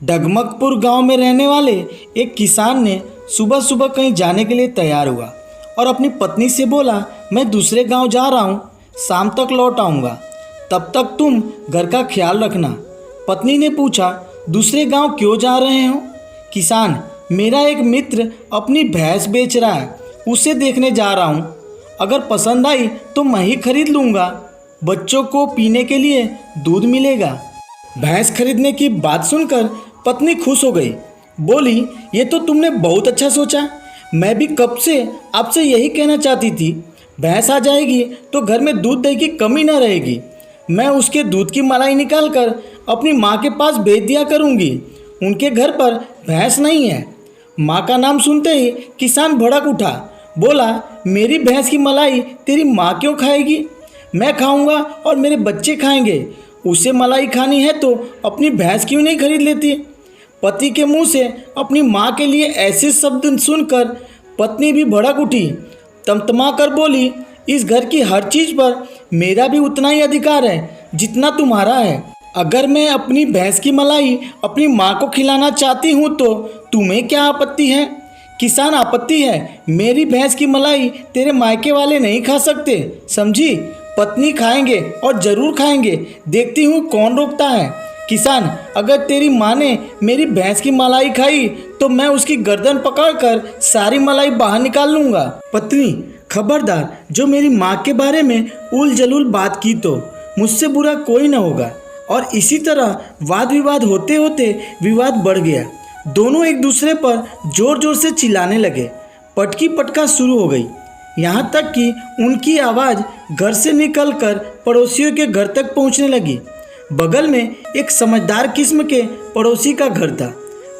डगमगपुर गांव में रहने वाले एक किसान ने सुबह सुबह कहीं जाने के लिए तैयार हुआ और अपनी पत्नी से बोला, मैं दूसरे गांव जा रहा हूं, शाम तक लौट आऊंगा, तब तक तुम घर का ख्याल रखना। पत्नी ने पूछा, दूसरे गांव क्यों जा रहे हो? किसान, मेरा एक मित्र अपनी भैंस बेच रहा है, उसे देखने जा रहा हूं, अगर पसंद आई तो मैं ही खरीद लूँगा, बच्चों को पीने के लिए दूध मिलेगा। भैंस खरीदने की बात सुनकर पत्नी खुश हो गई, बोली, ये तो तुमने बहुत अच्छा सोचा, मैं भी कब से आपसे यही कहना चाहती थी। भैंस आ जाएगी तो घर में दूध दही की कमी न रहेगी, मैं उसके दूध की मलाई निकाल कर अपनी माँ के पास भेज दिया करूँगी, उनके घर पर भैंस नहीं है। माँ का नाम सुनते ही किसान भड़क उठा, बोला, मेरी भैंस की मलाई तेरी माँ क्यों खाएगी? मैं खाऊंगा और मेरे बच्चे खाएंगे, उसे मलाई खानी है तो अपनी भैंस क्यों नहीं खरीद लेती? पति के मुंह से अपनी माँ के लिए ऐसे शब्द सुनकर पत्नी भी भड़क उठी, तमतमा कर बोली, इस घर की हर चीज़ पर मेरा भी उतना ही अधिकार है जितना तुम्हारा है। अगर मैं अपनी भैंस की मलाई अपनी माँ को खिलाना चाहती हूँ तो तुम्हें क्या आपत्ति है? किसान, आपत्ति है, मेरी भैंस की मलाई तेरे मायके वाले नहीं खा सकते, समझी? पत्नी, खाएंगे और ज़रूर खाएंगे, देखती हूँ कौन रोकता है। किसान, अगर तेरी माँ ने मेरी भैंस की मलाई खाई तो मैं उसकी गर्दन पकड़कर सारी मलाई बाहर निकाल लूँगा। पत्नी, खबरदार, जो मेरी माँ के बारे में उल जलूल बात की तो मुझसे बुरा कोई न होगा। और इसी तरह वाद विवाद होते होते विवाद बढ़ गया, दोनों एक दूसरे पर जोर जोर से चिल्लाने लगे, पटकी पटका शुरू हो गई, यहाँ तक कि उनकी आवाज़ घर से निकलकर पड़ोसियों के घर तक पहुँचने लगी। बगल में एक समझदार किस्म के पड़ोसी का घर था,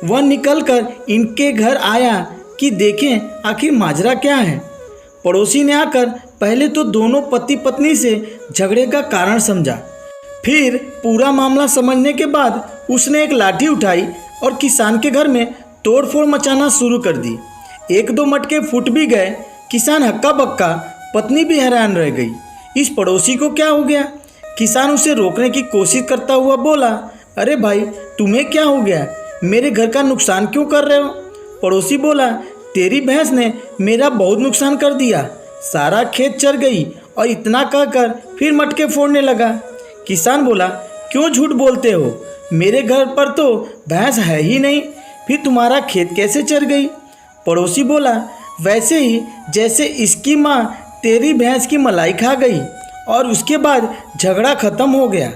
वह निकलकर इनके घर आया कि देखें आखिर माजरा क्या है। पड़ोसी ने आकर पहले तो दोनों पति पत्नी से झगड़े का कारण समझा, फिर पूरा मामला समझने के बाद उसने एक लाठी उठाई और किसान के घर में तोड़फोड़ मचाना शुरू कर दी। एक दो मटके फूट भी गए, किसान हक्का बक्का, पत्नी भी हैरान रह गई, इस पड़ोसी को क्या हो गया? किसान उसे रोकने की कोशिश करता हुआ बोला, अरे भाई, तुम्हें क्या हो गया? मेरे घर का नुकसान क्यों कर रहे हो? पड़ोसी बोला, तेरी भैंस ने मेरा बहुत नुकसान कर दिया, सारा खेत चर गई, और इतना कहकर फिर मटके फोड़ने लगा। किसान बोला, क्यों झूठ बोलते हो? मेरे घर पर तो भैंस है ही नहीं, फिर तुम्हारा खेत कैसे चर गई? पड़ोसी बोला, वैसे ही जैसे इसकी माँ तेरी भैंस की मलाई खा गई और उसके बाद झगड़ा खत्म हो गया।